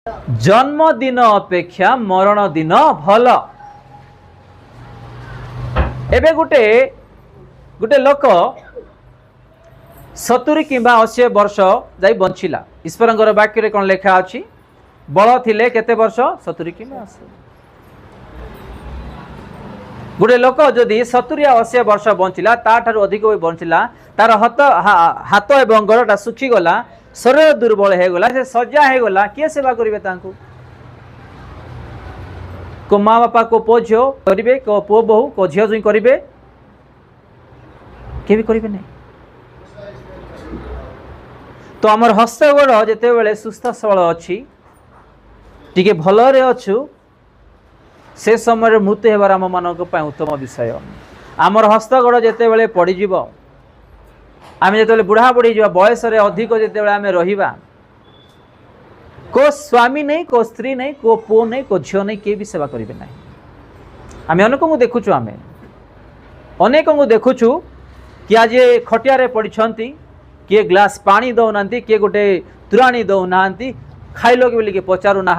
जन्मदिन अपेक्षा मरण दिन भल। एबे गुटे गुटे लोक 70 किंबा 80 वर्ष जाई बंचिला। ईश्वर वाक्य कौन लेखा अच्छी बल थिले केते वर्ष 70 किंबा 80। गोटे लोक जदि 70 या 80 वर्ष बंचिला ताठार अधिक बंचिला तार हाथ एवं गोड़टा सुखीगला शरीर दुर्बल होगला से सज्जा होगला किए सेवा करेंगे तांको को माँ बापा को पुओ झी करेंगे को पुओ बहु को झील जुई करेंगे के भी करेंगे नहीं। तो आमर हस्तगोड़ जिते बड़े सुस्थ सबल अच्छी टी भलरे अच्छु से समय मृत्यु होबार आम मान उत्तम विषय। आमर हस्तगोड़ जिते बड़े पड़ीज आम जो बुढ़ा बुढ़ी जा बयस अधिक जो आम रहा को स्वामी नहीं को स्त्री नहीं को पुओ नहीं को झील नहीं किए भी सेवा करेंगे ना। आम अनेक को देखुचु आम अनेक को देखुचु कि आज खटिया पड़ती किए ग्लास पानी दौना किए गोटे तुराणी दौना खाइल कि पचारू ना